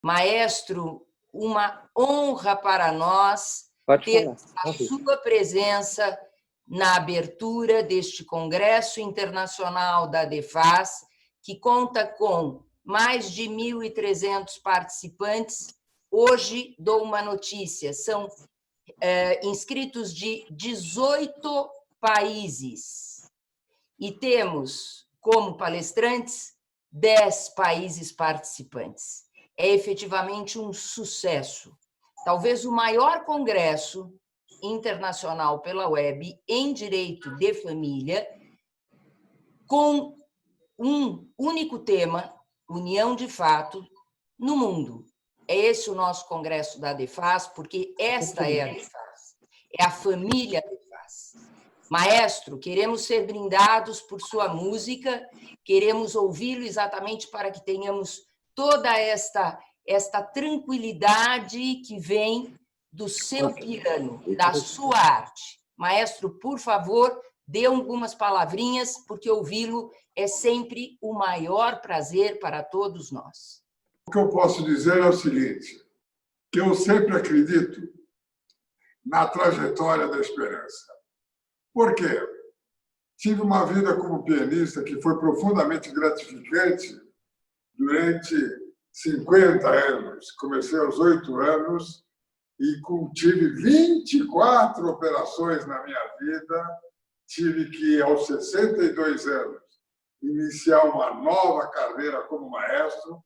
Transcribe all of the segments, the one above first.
Maestro, uma honra para nós ter a sua presença na abertura deste Congresso Internacional da ADEFAS, que conta com mais de 1.300 participantes. Hoje dou uma notícia, são inscritos de 18 países e temos como palestrantes 10 países participantes. É efetivamente um sucesso. Talvez o maior congresso internacional pela web em direito de família, com um único tema, união de fato, no mundo. É esse o nosso congresso da ADEFAS, porque esta é a ADEFAS, é a família ADEFAS. Maestro, queremos ser brindados por sua música, queremos ouvi-lo exatamente para que tenhamos toda esta tranquilidade que vem do seu piano, da sua arte. Maestro, por favor, dê algumas palavrinhas, porque ouvi-lo é sempre o maior prazer para todos nós. O que eu posso dizer é o seguinte, que eu sempre acredito na trajetória da esperança. Por quê? Tive uma vida como pianista que foi profundamente gratificante durante 50 anos. Comecei aos 8 anos e tive 24 operações na minha vida. Tive que, aos 62 anos, iniciar uma nova carreira como maestro.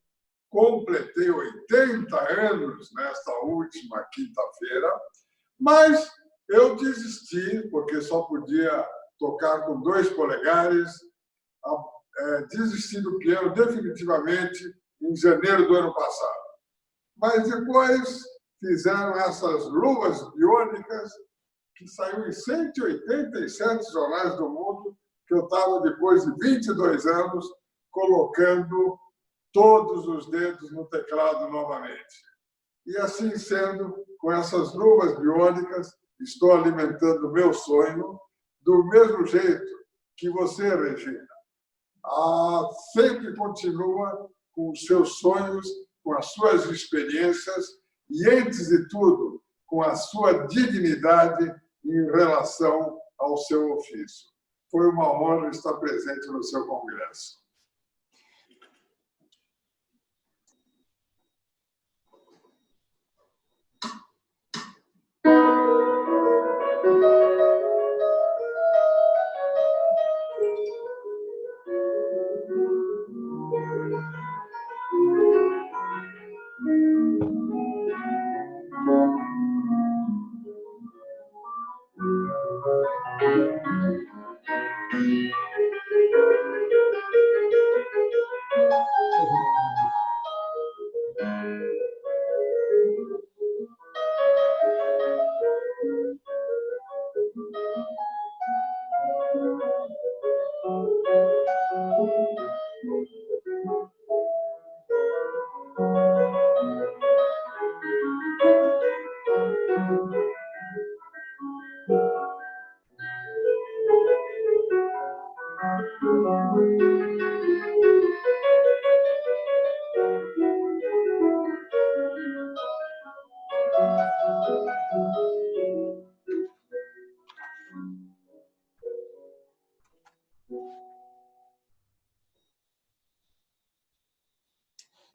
Completei 80 anos nesta última quinta-feira, mas eu desisti, porque só podia tocar com 2 polegares. Desisti do piano definitivamente em janeiro do ano passado. Mas depois fizeram essas luvas biônicas, que saiu em 187 jornais do mundo, que eu estava, depois de 22 anos, colocando todos os dedos no teclado novamente. E assim sendo, com essas luvas biônicas, estou alimentando o meu sonho do mesmo jeito que você, Regina. Sempre continua com os seus sonhos, com as suas experiências e, antes de tudo, com a sua dignidade em relação ao seu ofício. Foi uma honra estar presente no seu congresso.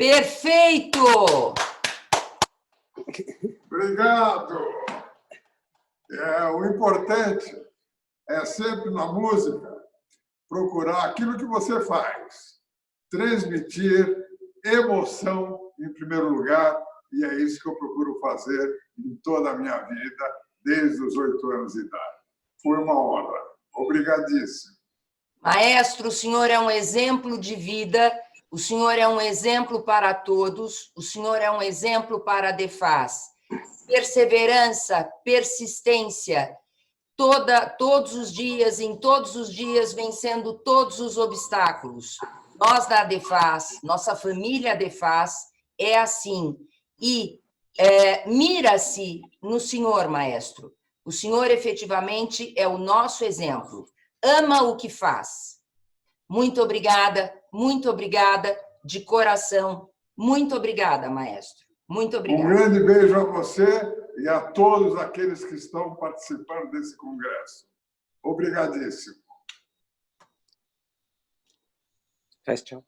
Perfeito! Obrigado! O importante é sempre na música procurar aquilo que você faz, transmitir emoção em primeiro lugar, e é isso que eu procuro fazer em toda a minha vida, desde os 8 anos de idade. Foi uma honra. Obrigadíssimo. Maestro, o senhor é um exemplo de vida, o senhor é um exemplo para todos, o senhor é um exemplo para a ADEFAS. Perseverança, persistência, todos os dias, em todos os dias, vencendo todos os obstáculos. Nós da ADEFAS, nossa família ADEFAS, é assim. E mira-se no senhor, maestro. O senhor, efetivamente, é o nosso exemplo. Ama o que faz. Muito obrigada de coração. Muito obrigada, maestro. Muito obrigada. Um grande beijo a você e a todos aqueles que estão participando desse congresso. Obrigadíssimo. Faz tchau.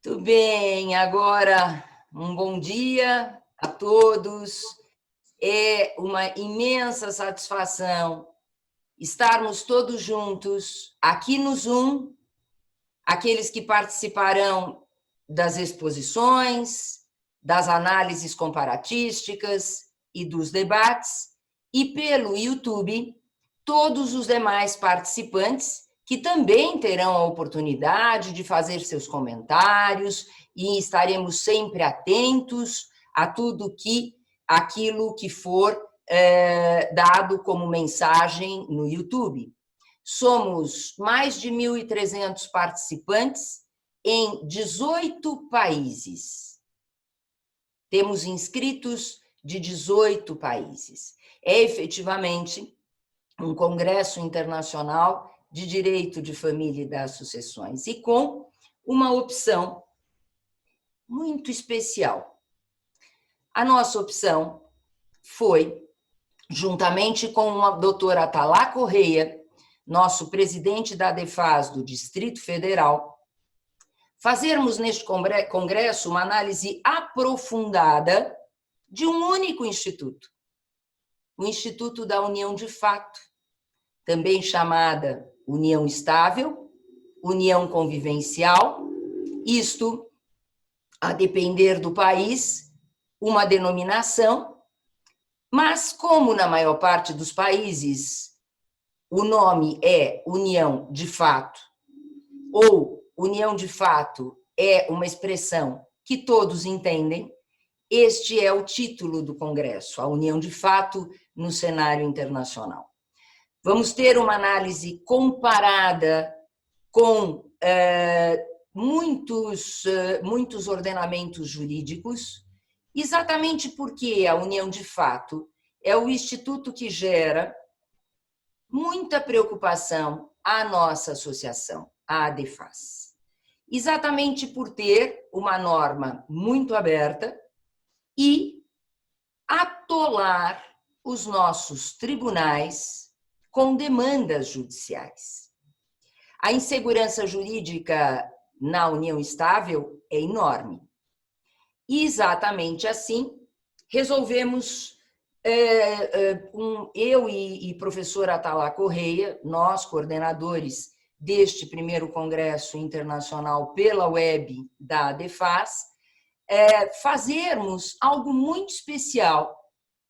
Muito bem, agora um bom dia a todos. É uma imensa satisfação estarmos todos juntos aqui no Zoom, aqueles que participarão das exposições, das análises comparatísticas e dos debates, e pelo YouTube, todos os demais participantes que também terão a oportunidade de fazer seus comentários e estaremos sempre atentos a tudo aquilo que for dado como mensagem no YouTube. Somos mais de 1.300 participantes em 18 países. Temos inscritos de 18 países. É efetivamente um congresso internacional de direito de família e das sucessões, e com uma opção muito especial. A nossa opção foi, juntamente com a doutora Atalá Correia, nosso presidente da ADEFAS do Distrito Federal, fazermos neste congresso uma análise aprofundada de um único instituto, o Instituto da União de Fato, também chamada União Estável, União Convivencial, isto, a depender do país, uma denominação, mas como na maior parte dos países o nome é União de Fato, ou União de Fato é uma expressão que todos entendem, este é o título do congresso, a União de Fato no cenário internacional. Vamos ter uma análise comparada com muitos ordenamentos jurídicos, exatamente porque a União de Fato é o instituto que gera muita preocupação à nossa associação, a ADEFAS. Exatamente por ter uma norma muito aberta e atolar os nossos tribunais com demandas judiciais. A insegurança jurídica na União Estável é enorme. E exatamente assim, resolvemos, eu e professora Atalá Correia, nós coordenadores deste primeiro congresso internacional pela web da ADEFAS, fazermos algo muito especial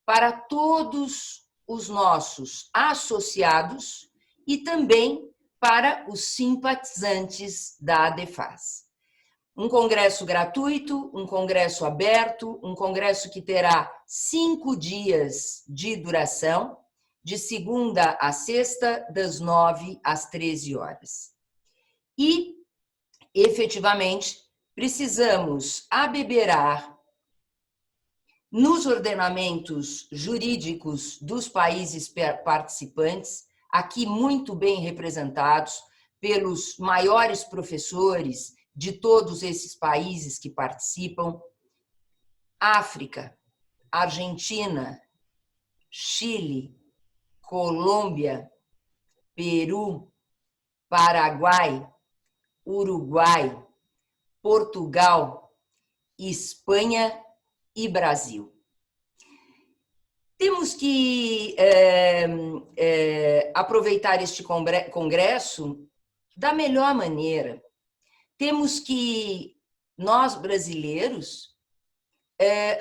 para todos os nossos associados e também para os simpatizantes da ADEFAS. Um congresso gratuito, um congresso aberto, um congresso que terá 5 dias de duração, de segunda a sexta, das 9 às 13 horas. E, efetivamente, precisamos abeberar nos ordenamentos jurídicos dos países participantes, aqui muito bem representados pelos maiores professores de todos esses países que participam: África, Argentina, Chile, Colômbia, Peru, Paraguai, Uruguai, Portugal, Espanha e Brasil. Temos que aproveitar este congresso da melhor maneira. Temos que, nós brasileiros,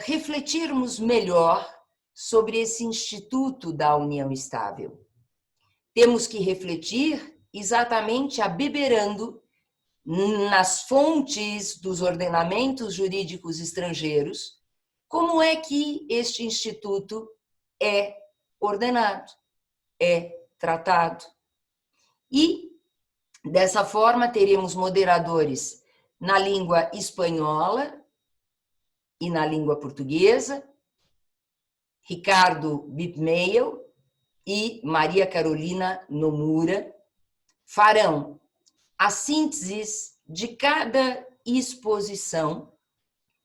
refletirmos melhor sobre esse Instituto da União Estável. Temos que refletir exatamente abeberando nas fontes dos ordenamentos jurídicos estrangeiros como é que este instituto é ordenado, é tratado. E, dessa forma, teremos moderadores na língua espanhola e na língua portuguesa, Ricardo Bipmeil e Maria Carolina Nomura farão as sínteses de cada exposição,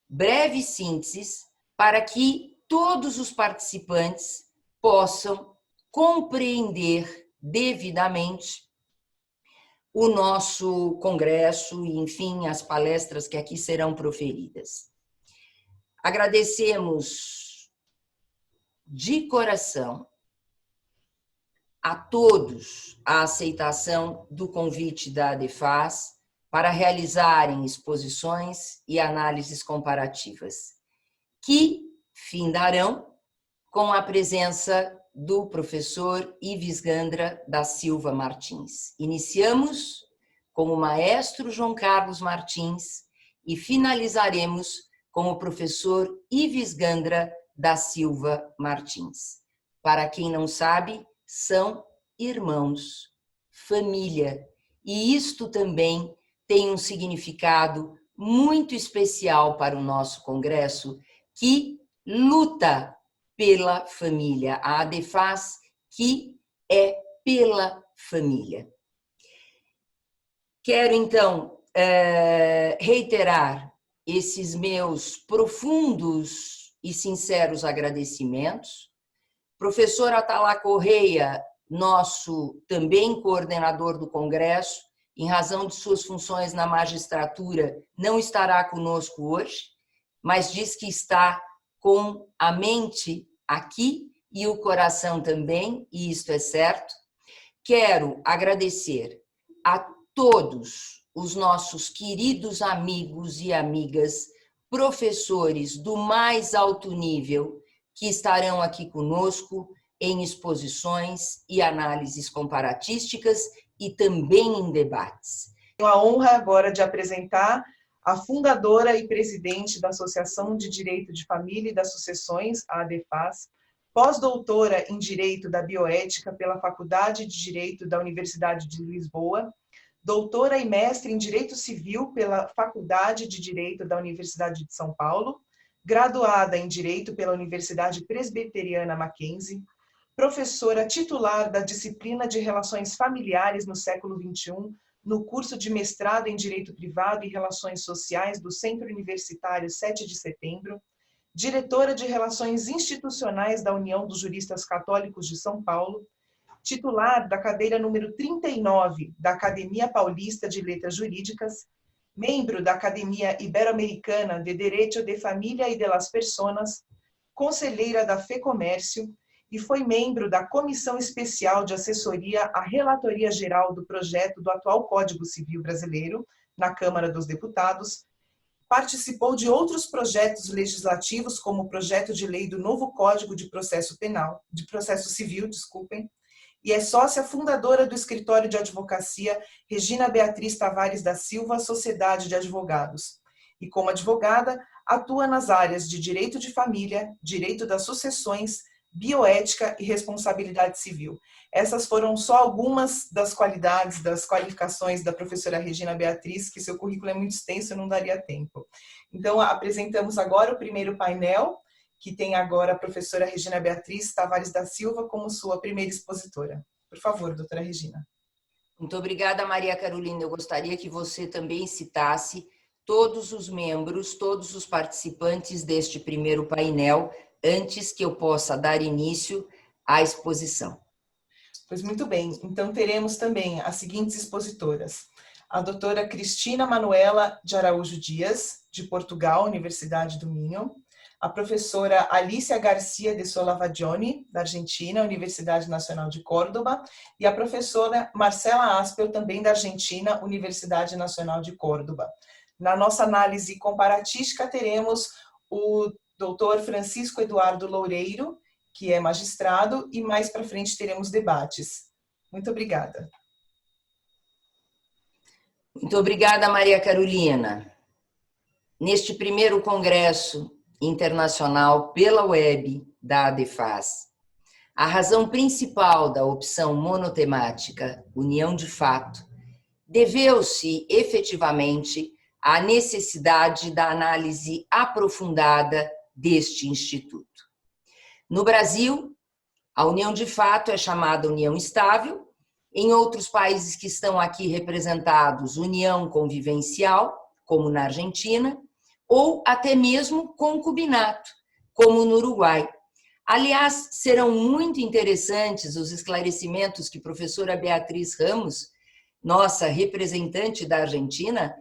breves sínteses, para que todos os participantes possam compreender devidamente o nosso congresso e, enfim, as palestras que aqui serão proferidas. Agradecemos de coração a todos a aceitação do convite da ADEFAS para realizarem exposições e análises comparativas, que findarão com a presença do professor Ives Gandra da Silva Martins. Iniciamos com o maestro João Carlos Martins e finalizaremos com o professor Ives Gandra da Silva Martins. Para quem não sabe, são irmãos, família, e isto também tem um significado muito especial para o nosso congresso, que luta pela família, a ADEFAS, que é pela família. Quero, então, reiterar esses meus profundos e sinceros agradecimentos. Professor Atalá Correia, nosso também coordenador do Congresso, em razão de suas funções na magistratura, não estará conosco hoje, mas diz que está com a mente aqui e o coração também, e isto é certo. Quero agradecer a todos os nossos queridos amigos e amigas, professores do mais alto nível, que estarão aqui conosco em exposições e análises comparatísticas e também em debates. Tenho a honra agora de apresentar a fundadora e presidente da Associação de Direito de Família e das Sucessões, a ADEFAS, pós-doutora em Direito da Bioética pela Faculdade de Direito da Universidade de Lisboa, doutora e mestre em Direito Civil pela Faculdade de Direito da Universidade de São Paulo, graduada em Direito pela Universidade Presbiteriana Mackenzie, professora titular da disciplina de Relações Familiares no século XXI, no curso de mestrado em Direito Privado e Relações Sociais do Centro Universitário 7 de Setembro, diretora de Relações Institucionais da União dos Juristas Católicos de São Paulo, titular da cadeira número 39 da Academia Paulista de Letras Jurídicas, membro da Academia Ibero-Americana de Direito de Família e de las Personas, conselheira da FEComércio e foi membro da Comissão Especial de Assessoria à Relatoria Geral do projeto do atual Código Civil Brasileiro, na Câmara dos Deputados. Participou de outros projetos legislativos, como o projeto de lei do novo Código de Processo Penal, de Processo Civil, desculpem, e é sócia fundadora do escritório de advocacia Regina Beatriz Tavares da Silva, Sociedade de Advogados. E como advogada, atua nas áreas de direito de família, direito das sucessões, bioética e responsabilidade civil. Essas foram só algumas das qualidades, das qualificações da professora Regina Beatriz, que seu currículo é muito extenso, não daria tempo. Então, apresentamos agora o primeiro painel, que tem agora a professora Regina Beatriz Tavares da Silva como sua primeira expositora. Por favor, doutora Regina. Muito obrigada, Maria Carolina. Eu gostaria que você também citasse todos os membros, todos os participantes deste primeiro painel, antes que eu possa dar início à exposição. Pois muito bem. Então, teremos também as seguintes expositoras. A doutora Cristina Manuela de Araújo Dias, de Portugal, Universidade do Minho. A professora Alicia Garcia de Solavagioni, da Argentina, Universidade Nacional de Córdoba. E a professora Marcela Aspel, também da Argentina, Universidade Nacional de Córdoba. Na nossa análise comparatística, teremos o doutor Francisco Eduardo Loureiro, que é magistrado, e mais para frente teremos debates. Muito obrigada. Muito obrigada, Maria Carolina. Neste primeiro congresso internacional pela web da ADEFAS, a razão principal da opção monotemática União de Fato deveu-se efetivamente à necessidade da análise aprofundada deste instituto. No Brasil, a união de fato é chamada união estável Em outros países que estão aqui representados, união convivencial, como na Argentina, ou até mesmo concubinato, como no Uruguai. Aliás, serão muito interessantes os esclarecimentos que a professora Beatriz Ramos, nossa representante da Argentina,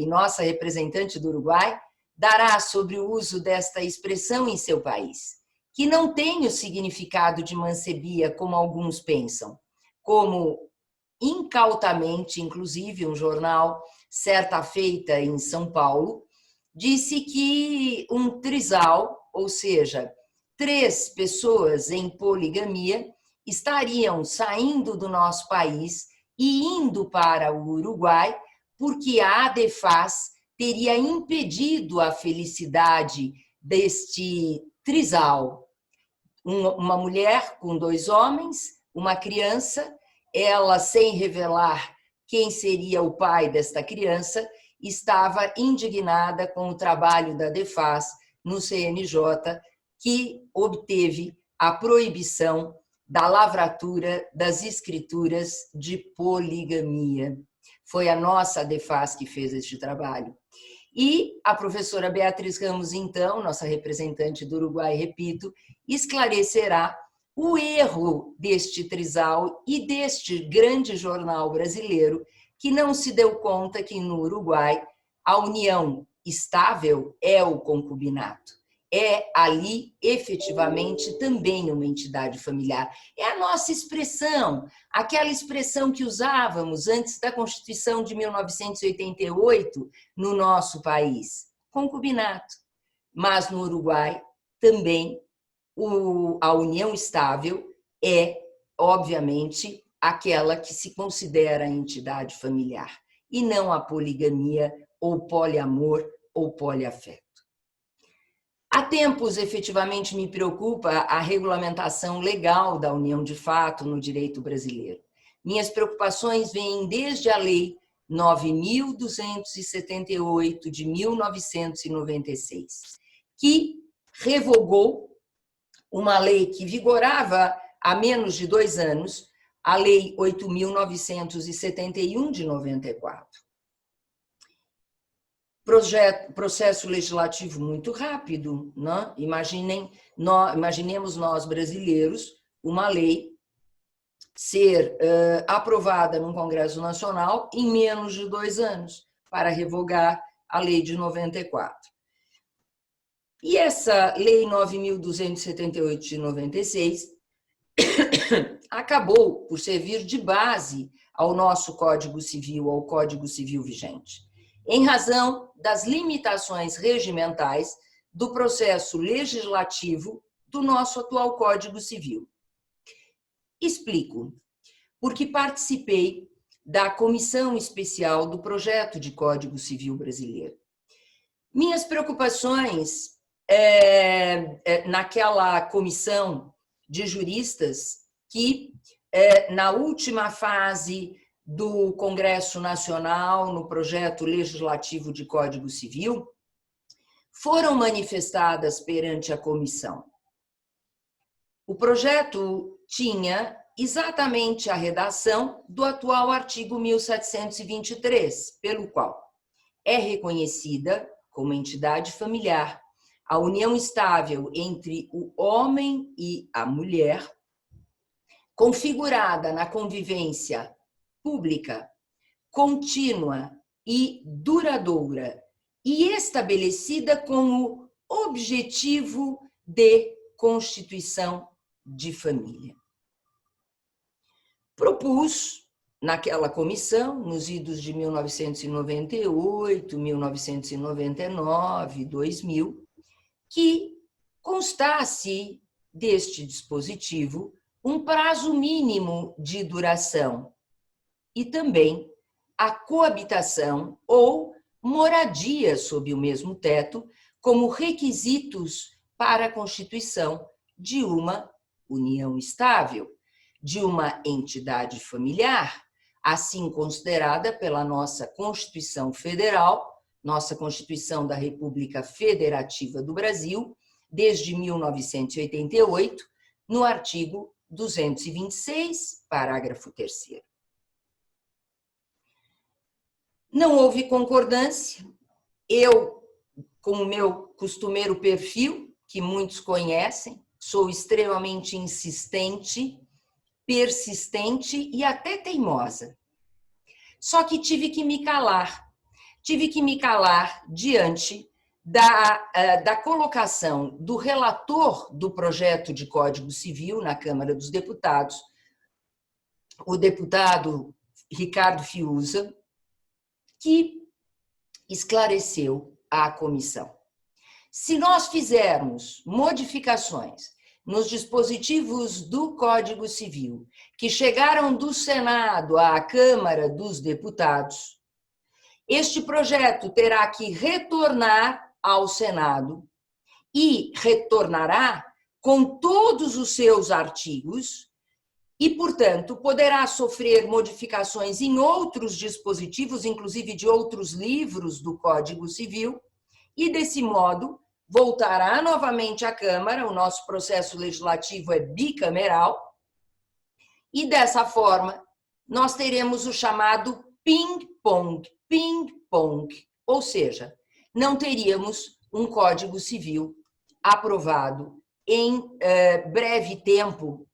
nossa representante do Uruguai, dará sobre o uso desta expressão em seu país, que não tem o significado de mancebia como alguns pensam, como incautamente, inclusive um jornal, certa feita em São Paulo, disse que um trisal, ou seja, 3 pessoas em poligamia, estariam saindo do nosso país e indo para o Uruguai, porque a ADEFAS teria impedido a felicidade deste trisal. Uma mulher com 2 homens, uma criança, ela, sem revelar quem seria o pai desta criança, estava indignada com o trabalho da ADEFAS no CNJ, que obteve a proibição da lavratura das escrituras de poligamia. Foi a nossa ADEFAS que fez este trabalho. E a professora Beatriz Ramos, então, nossa representante do Uruguai, repito, esclarecerá o erro deste trisal e deste grande jornal brasileiro, que não se deu conta que no Uruguai a união estável é o concubinato. É ali, efetivamente, também uma entidade familiar. É a nossa expressão, aquela expressão que usávamos antes da Constituição de 1988 no nosso país, concubinato. Mas no Uruguai também a união estável é, obviamente, aquela que se considera a entidade familiar, e não a poligamia, ou poliamor, ou poliafeto. Há tempos, efetivamente, me preocupa a regulamentação legal da união de fato no direito brasileiro. Minhas preocupações vêm desde a Lei 9.278 de 1996, que revogou uma lei que vigorava há menos de 2 anos, a Lei 8.971 de 94. Processo legislativo muito rápido, né? Imaginemos nós brasileiros uma lei ser aprovada no Congresso Nacional em menos de 2 anos para revogar a lei de 94. E essa lei 9.278 de 96 acabou por servir de base ao nosso Código Civil, ao Código Civil vigente, em razão das limitações regimentais do processo legislativo do nosso atual Código Civil. Explico. Porque participei da comissão especial do projeto de Código Civil brasileiro. Minhas preocupações naquela comissão de juristas que, na última fase do Congresso Nacional, no projeto legislativo de Código Civil, foram manifestadas perante a comissão. O projeto tinha exatamente a redação do atual artigo 1723, pelo qual é reconhecida como entidade familiar a união estável entre o homem e a mulher, configurada na convivência pública, contínua e duradoura, e estabelecida como objetivo de constituição de família. Propus, naquela comissão, nos idos de 1998, 1999, 2000, que constasse deste dispositivo um prazo mínimo de duração e também a coabitação ou moradia sob o mesmo teto como requisitos para a constituição de uma união estável, de uma entidade familiar, assim considerada pela nossa Constituição Federal, nossa Constituição da República Federativa do Brasil, desde 1988, no artigo 226, parágrafo 3º. Não houve concordância. Eu, com o meu costumeiro perfil, que muitos conhecem, sou extremamente insistente, persistente e até teimosa. Só que tive que me calar. Tive que me calar diante da colocação do relator do projeto de Código Civil na Câmara dos Deputados, o deputado Ricardo Fiuza, que esclareceu à comissão. Se nós fizermos modificações nos dispositivos do Código Civil que chegaram do Senado à Câmara dos Deputados, este projeto terá que retornar ao Senado e retornará com todos os seus artigos e, portanto, poderá sofrer modificações em outros dispositivos, inclusive de outros livros do Código Civil, e, desse modo, voltará novamente à Câmara, o nosso processo legislativo é bicameral, e, dessa forma, nós teremos o chamado ping-pong, ou seja, não teríamos um Código Civil aprovado em breve tempo,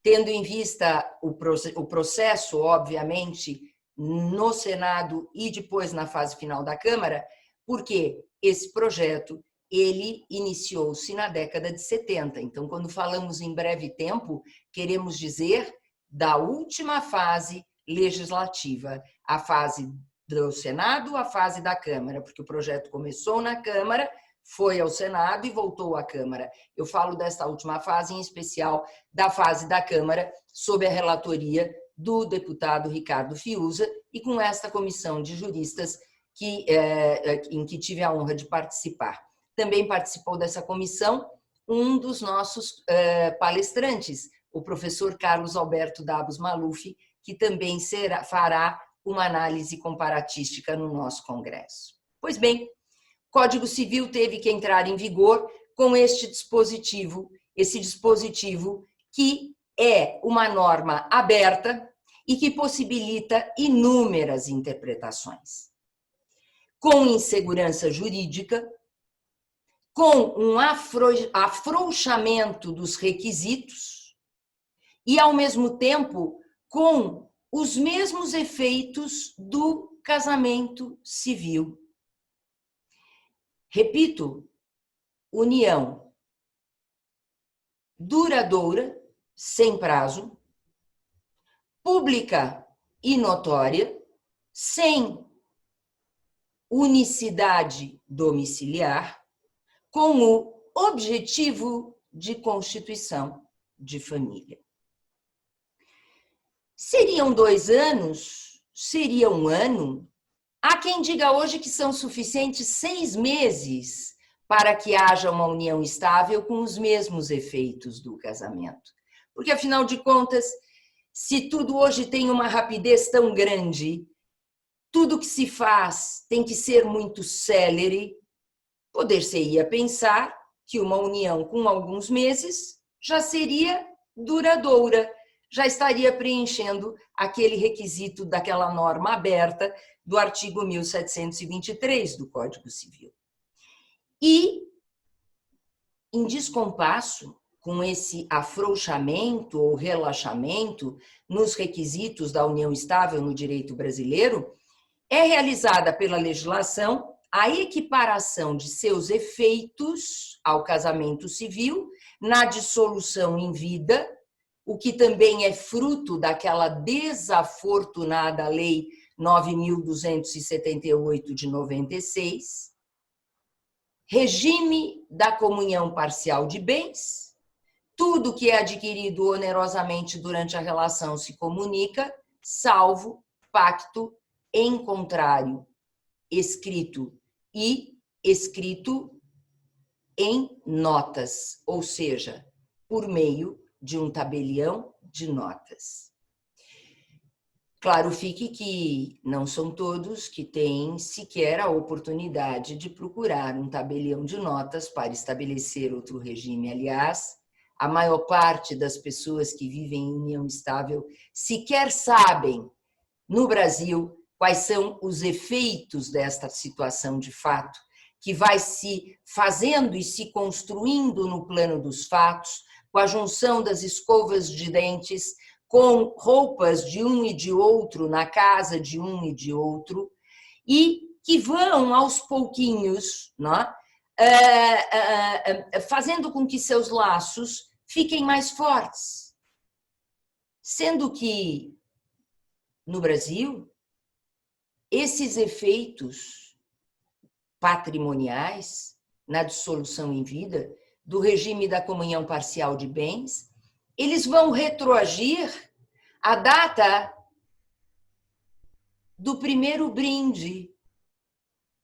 tendo em vista o processo, obviamente, no Senado e depois na fase final da Câmara, porque esse projeto ele iniciou-se na década de 70. Então, quando falamos em breve tempo, queremos dizer da última fase legislativa, a fase do Senado, a fase da Câmara, porque o projeto começou na Câmara, foi ao Senado e voltou à Câmara. Eu falo dessa última fase, em especial da fase da Câmara, sob a relatoria do deputado Ricardo Fiuza e com esta comissão de juristas em que tive a honra de participar. Também participou dessa comissão um dos nossos palestrantes, o professor Carlos Alberto Dabos Maluf, que também fará uma análise comparatística no nosso congresso. Pois bem, o Código Civil teve que entrar em vigor com esse dispositivo que é uma norma aberta e que possibilita inúmeras interpretações. Com insegurança jurídica, com um afrouxamento dos requisitos e, ao mesmo tempo, com os mesmos efeitos do casamento civil. Repito, união duradoura, sem prazo, pública e notória, sem unicidade domiciliar, com o objetivo de constituição de família. Seriam 2 anos? Seria 1 ano? Há quem diga hoje que são suficientes 6 meses para que haja uma união estável com os mesmos efeitos do casamento. Porque, afinal de contas, se tudo hoje tem uma rapidez tão grande, tudo que se faz tem que ser muito célere, poder-se-ia pensar que uma união com alguns meses já seria duradoura, já estaria preenchendo aquele requisito daquela norma aberta do artigo 1723 do Código Civil. E, em descompasso com esse afrouxamento ou relaxamento nos requisitos da união estável no direito brasileiro, é realizada pela legislação a equiparação de seus efeitos ao casamento civil na dissolução em vida, o que também é fruto daquela desafortunada Lei 9.278 de 96, regime da comunhão parcial de bens, tudo que é adquirido onerosamente durante a relação se comunica, salvo pacto em contrário, escrito e escrito em notas, ou seja, por meio de um tabelião de notas. Claro, fique que não são todos que têm sequer a oportunidade de procurar um tabelião de notas para estabelecer outro regime. Aliás, a maior parte das pessoas que vivem em união estável sequer sabem, no Brasil, quais são os efeitos desta situação de fato, que vai se fazendo e se construindo no plano dos fatos, com a junção das escovas de dentes, com roupas de um e de outro, na casa de um e de outro, e que vão, aos pouquinhos, né, fazendo com que seus laços fiquem mais fortes. Sendo que, no Brasil, esses efeitos patrimoniais, na dissolução em vida, do regime da comunhão parcial de bens, eles vão retroagir à data do primeiro brinde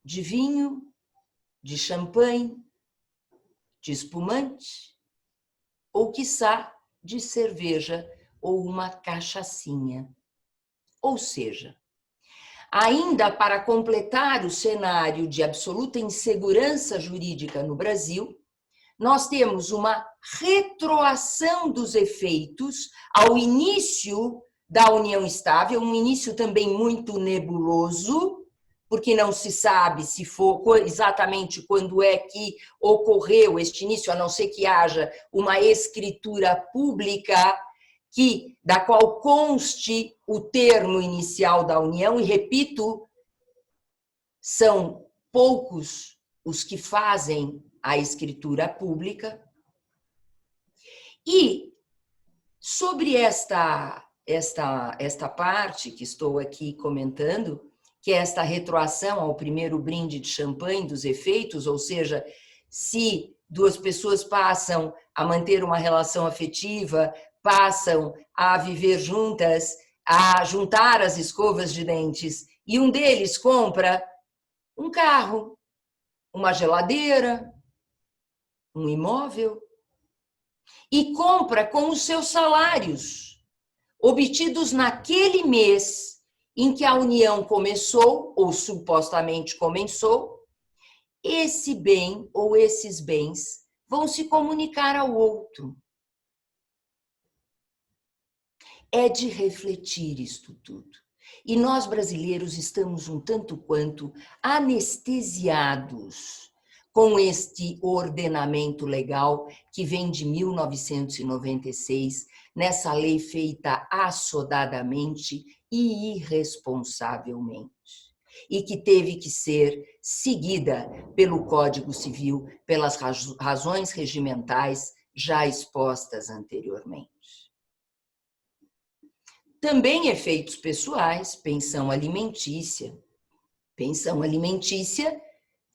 de vinho, de champanhe, de espumante, ou quiçá de cerveja ou uma cachaçinha. Ou seja, ainda para completar o cenário de absoluta insegurança jurídica no Brasil, nós temos uma retroação dos efeitos ao início da união estável, um início também muito nebuloso, porque não se sabe se for exatamente quando é que ocorreu este início, a não ser que haja uma escritura pública da qual conste o termo inicial da união, e repito, são poucos os que fazem a escritura pública. E sobre esta parte que estou aqui comentando, que é esta retroação ao primeiro brinde de champanhe dos efeitos, ou seja, se duas pessoas passam a manter uma relação afetiva, passam a viver juntas, a juntar as escovas de dentes, e um deles compra um carro, uma geladeira, um imóvel, e compra com os seus salários, obtidos naquele mês em que a união começou, ou supostamente começou, esse bem ou esses bens vão se comunicar ao outro. É de refletir isto tudo. E nós, brasileiros, estamos um tanto quanto anestesiados com este ordenamento legal que vem de 1996, nessa lei feita assodadamente e irresponsavelmente, e que teve que ser seguida pelo Código Civil, pelas razões regimentais já expostas anteriormente. Também efeitos pessoais, pensão alimentícia,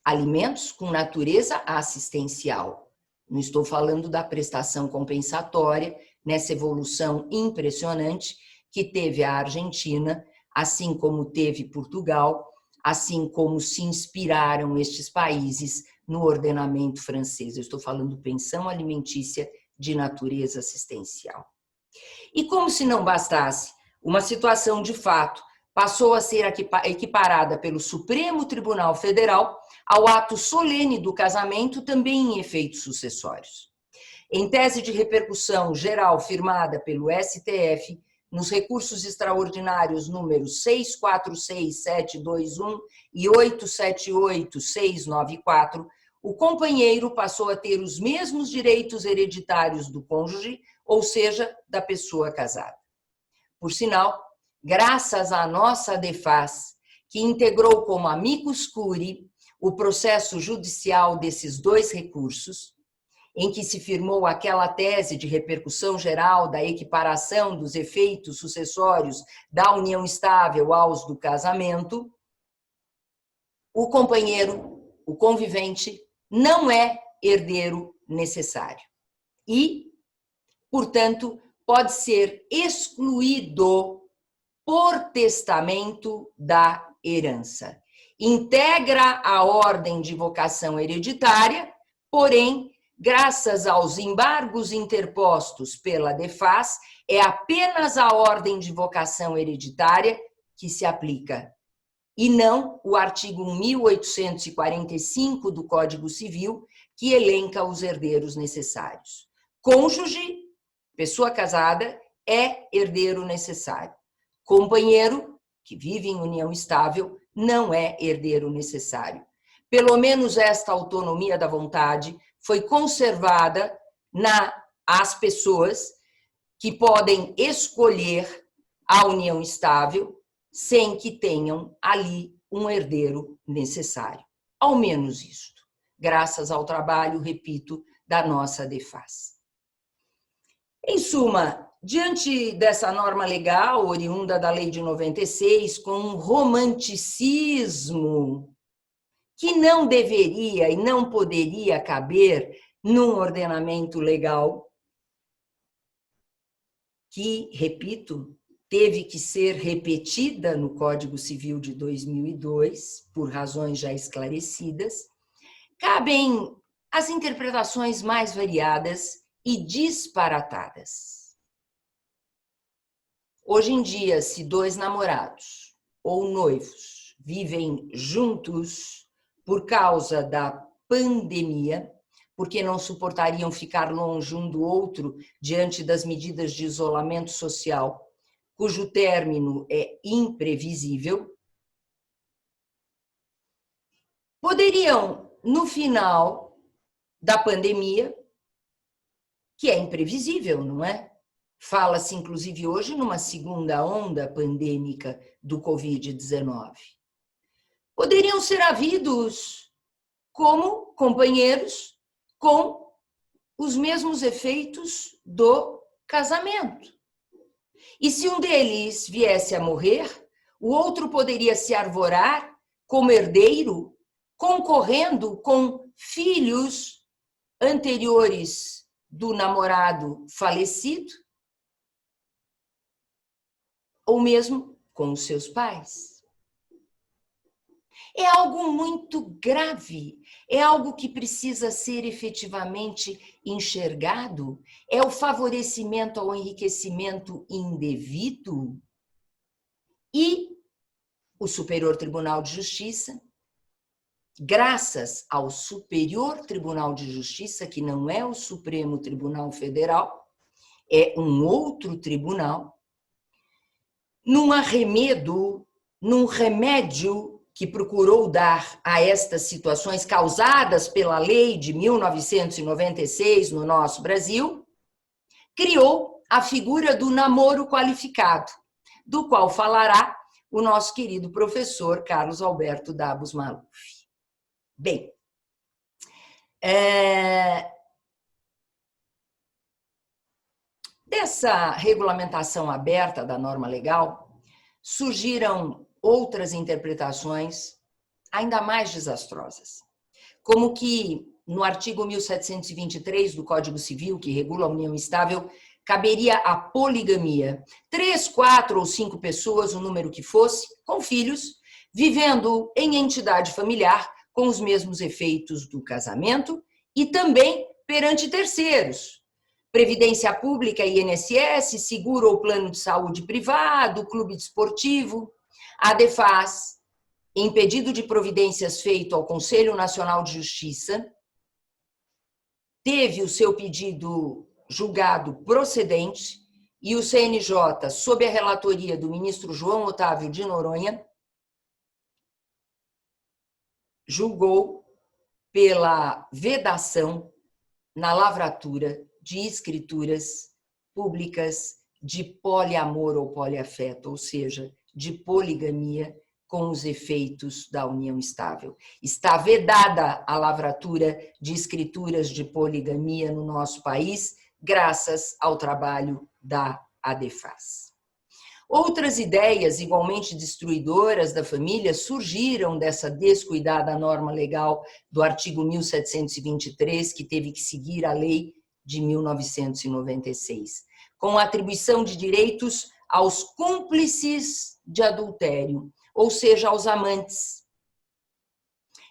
alimentos com natureza assistencial. Não estou falando da prestação compensatória, nessa evolução impressionante que teve a Argentina, assim como teve Portugal, assim como se inspiraram estes países no ordenamento francês. Eu estou falando pensão alimentícia de natureza assistencial. E como se não bastasse, uma situação de fato passou a ser equiparada pelo Supremo Tribunal Federal ao ato solene do casamento, também em efeitos sucessórios. Em tese de repercussão geral firmada pelo STF, nos recursos extraordinários números 646721 e 878694, o companheiro passou a ter os mesmos direitos hereditários do cônjuge, ou seja, da pessoa casada. Por sinal, graças à nossa DEFAS, que integrou como amicus curiae o processo judicial desses dois recursos, em que se firmou aquela tese de repercussão geral da equiparação dos efeitos sucessórios da união estável aos do casamento, o companheiro, o convivente, não é herdeiro necessário e, portanto, pode ser excluído por testamento da herança. Integra a ordem de vocação hereditária, porém, graças aos embargos interpostos pela DEFAS, é apenas a ordem de vocação hereditária que se aplica, e não o artigo 1845 do Código Civil, que elenca os herdeiros necessários. Cônjuge, pessoa casada, é herdeiro necessário. Companheiro, que vive em união estável, não é herdeiro necessário. Pelo menos esta autonomia da vontade foi conservada às pessoas que podem escolher a união estável sem que tenham ali um herdeiro necessário. Ao menos isto, graças ao trabalho, repito, da nossa ADEFAS. Em suma, diante dessa norma legal, oriunda da Lei de 96, com um romanticismo que não deveria e não poderia caber num ordenamento legal, que, repito, teve que ser repetida no Código Civil de 2002, por razões já esclarecidas, cabem as interpretações mais variadas e disparatadas. Hoje em dia, se dois namorados ou noivos vivem juntos por causa da pandemia, porque não suportariam ficar longe um do outro diante das medidas de isolamento social, cujo término é imprevisível, poderiam, no final da pandemia, que é imprevisível, não é? Fala-se, inclusive, hoje numa segunda onda pandêmica do Covid-19. Poderiam ser havidos como companheiros com os mesmos efeitos do casamento. E se um deles viesse a morrer, o outro poderia se arvorar como herdeiro, concorrendo com filhos anteriores do namorado falecido, ou mesmo com os seus pais. É algo muito grave, é algo que precisa ser efetivamente enxergado, é o favorecimento ao enriquecimento indevido. E o Superior Tribunal de Justiça, graças ao Superior Tribunal de Justiça, que não é o Supremo Tribunal Federal, é um outro tribunal, num remédio que procurou dar a estas situações causadas pela lei de 1996 no nosso Brasil, criou a figura do namoro qualificado, do qual falará o nosso querido professor Carlos Alberto Dabos Maluf. Bem, dessa regulamentação aberta da norma legal, surgiram outras interpretações ainda mais desastrosas, como que no artigo 1723 do Código Civil, que regula a união estável, caberia a poligamia. 3, 4 ou 5 pessoas, o número que fosse, com filhos, vivendo em entidade familiar com os mesmos efeitos do casamento e também perante terceiros. Previdência Pública, INSS, seguro ou plano de saúde privado, clube desportivo. A ADEFAS, em pedido de providências feito ao Conselho Nacional de Justiça, teve o seu pedido julgado procedente e o CNJ, sob a relatoria do ministro João Otávio de Noronha, julgou pela vedação na lavratura de escrituras públicas de poliamor ou poliafeto, ou seja, de poligamia com os efeitos da união estável. Está vedada a lavratura de escrituras de poligamia no nosso país, graças ao trabalho da ADEFAS. Outras ideias igualmente destruidoras da família surgiram dessa descuidada norma legal do artigo 1723, que teve que seguir a lei de 1996, com a atribuição de direitos aos cúmplices de adultério, ou seja, aos amantes.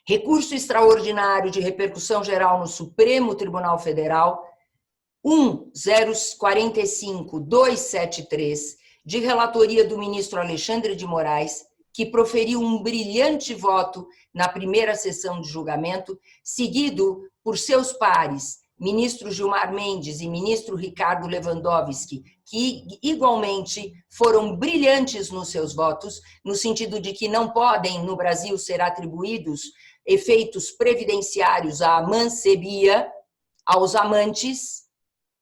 Recurso extraordinário de repercussão geral no Supremo Tribunal Federal, 1045273, de relatoria do ministro Alexandre de Moraes, que proferiu um brilhante voto na primeira sessão de julgamento, seguido por seus pares ministro Gilmar Mendes e ministro Ricardo Lewandowski, que igualmente foram brilhantes nos seus votos, no sentido de que não podem, no Brasil, ser atribuídos efeitos previdenciários à amancebia, aos amantes,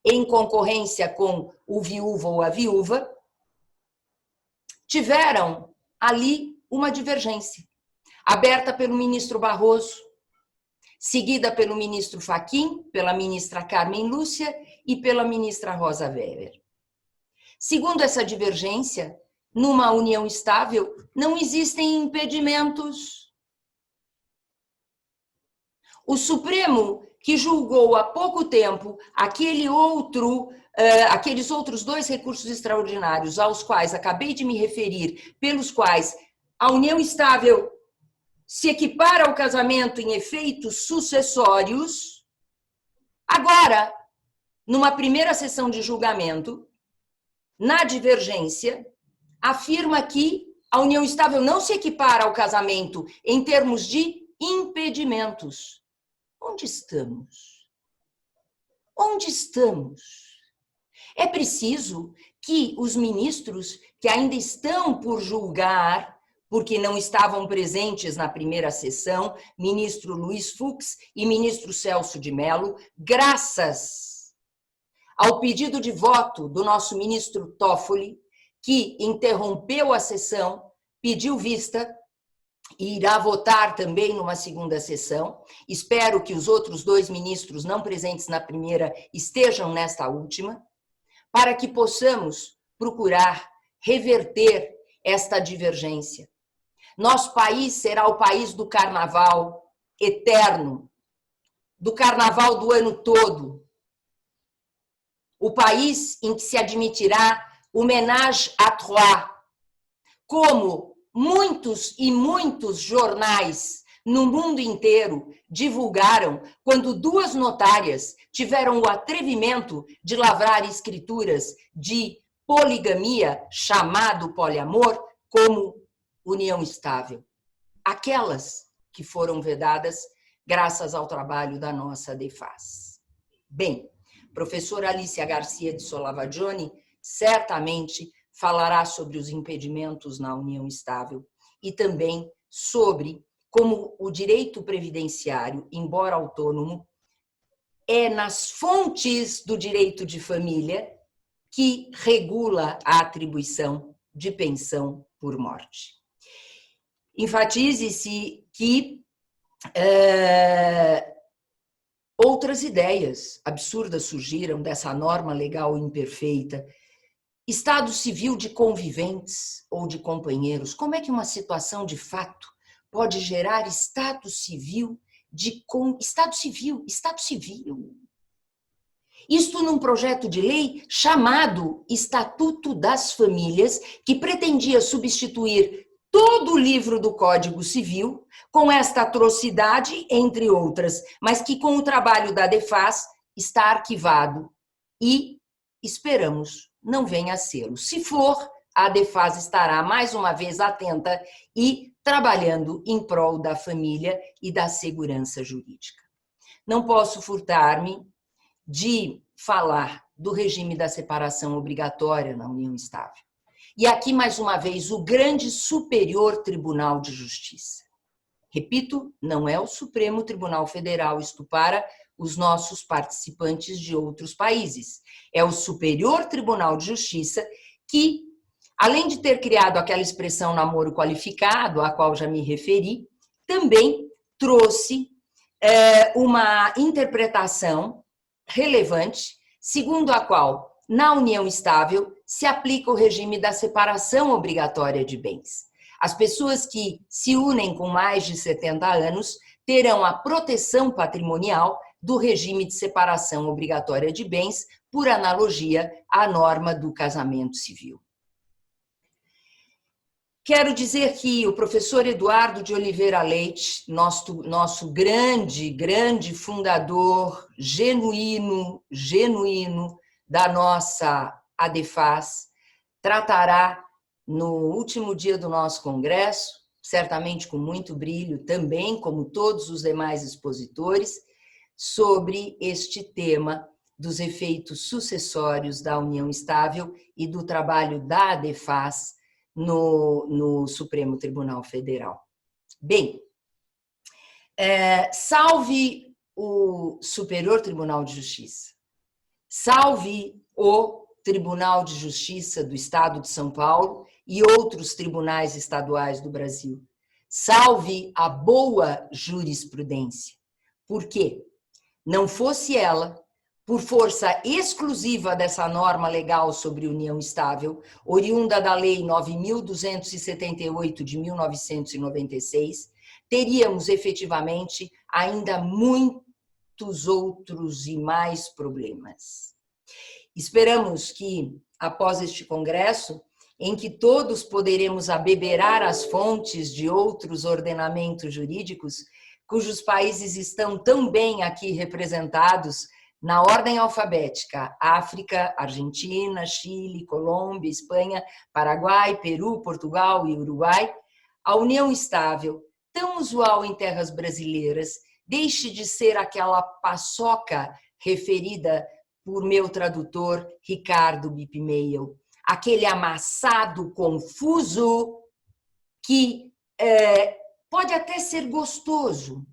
em concorrência com o viúvo ou a viúva, tiveram ali uma divergência, aberta pelo ministro Barroso, seguida pelo ministro Fachin, pela ministra Carmen Lúcia e pela ministra Rosa Weber. Segundo essa divergência, numa união estável, não existem impedimentos. O Supremo, que julgou há pouco tempo aqueles outros 2 recursos extraordinários aos quais acabei de me referir, pelos quais a união estável se equipara ao casamento em efeitos sucessórios, agora, numa primeira sessão de julgamento, na divergência, afirma que a união estável não se equipara ao casamento em termos de impedimentos. Onde estamos? Onde estamos? É preciso que os ministros que ainda estão por julgar, porque não estavam presentes na primeira sessão, ministro Luiz Fux e ministro Celso de Mello, graças ao pedido de voto do nosso ministro Toffoli, que interrompeu a sessão, pediu vista e irá votar também numa segunda sessão. Espero que os outros 2 ministros não presentes na primeira estejam nesta última, para que possamos procurar reverter esta divergência. Nosso país será o país do carnaval eterno, do carnaval do ano todo. O país em que se admitirá o ménage à trois, como muitos e muitos jornais no mundo inteiro divulgaram quando 2 notárias tiveram o atrevimento de lavrar escrituras de poligamia, chamado poliamor, como união estável. Aquelas que foram vedadas graças ao trabalho da nossa DEFAS. Bem, professora Alicia Garcia de Solavagione certamente falará sobre os impedimentos na união estável e também sobre como o direito previdenciário, embora autônomo, é nas fontes do direito de família que regula a atribuição de pensão por morte. Enfatize-se que outras ideias absurdas surgiram dessa norma legal imperfeita. Estado civil de conviventes ou de companheiros. Como é que uma situação de fato pode gerar estado civil? Isto num projeto de lei chamado Estatuto das Famílias, que pretendia substituir todo o livro do Código Civil com esta atrocidade, entre outras, mas que com o trabalho da DEFAS está arquivado e esperamos não venha a ser. Se for, a DEFAS estará mais uma vez atenta e trabalhando em prol da família e da segurança jurídica. Não posso furtar-me de falar do regime da separação obrigatória na união estável. E aqui, mais uma vez, o grande Superior Tribunal de Justiça. Repito, não é o Supremo Tribunal Federal, isto para os nossos participantes de outros países. É o Superior Tribunal de Justiça que, além de ter criado aquela expressão namoro qualificado, à qual já me referi, também trouxe uma interpretação relevante, segundo a qual, na união estável, se aplica o regime da separação obrigatória de bens. As pessoas que se unem com mais de 70 anos terão a proteção patrimonial do regime de separação obrigatória de bens, por analogia à norma do casamento civil. Quero dizer que o professor Eduardo de Oliveira Leite, nosso grande fundador, genuíno da nossa ADEFAS, tratará no último dia do nosso congresso, certamente com muito brilho também, como todos os demais expositores, sobre este tema dos efeitos sucessórios da união estável e do trabalho da ADEFAS no Supremo Tribunal Federal. Bem, salve o Superior Tribunal de Justiça, salve o Tribunal de Justiça do Estado de São Paulo e outros tribunais estaduais do Brasil. Salve a boa jurisprudência. Por quê? Não fosse ela, por força exclusiva dessa norma legal sobre união estável, oriunda da Lei 9.278 de 1996, teríamos efetivamente ainda muitos outros e mais problemas. Esperamos que, após este congresso, em que todos poderemos abeberar as fontes de outros ordenamentos jurídicos, cujos países estão tão bem aqui representados na ordem alfabética: África, Argentina, Chile, Colômbia, Espanha, Paraguai, Peru, Portugal e Uruguai, a união estável, tão usual em terras brasileiras, deixe de ser aquela paçoca referida por meu tradutor Ricardo Bipmeil, aquele amassado confuso que pode até ser gostoso,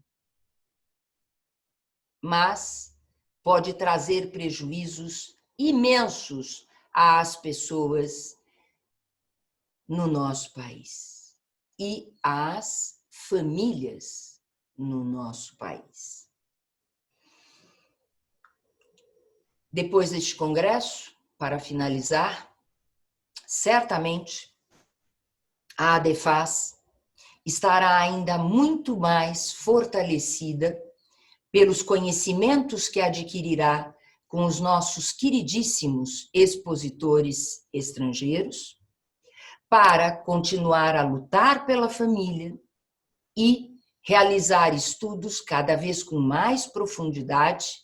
mas pode trazer prejuízos imensos às pessoas no nosso país e às famílias no nosso país. Depois deste congresso, para finalizar, certamente a ADEFAS estará ainda muito mais fortalecida pelos conhecimentos que adquirirá com os nossos queridíssimos expositores estrangeiros, para continuar a lutar pela família e realizar estudos cada vez com mais profundidade,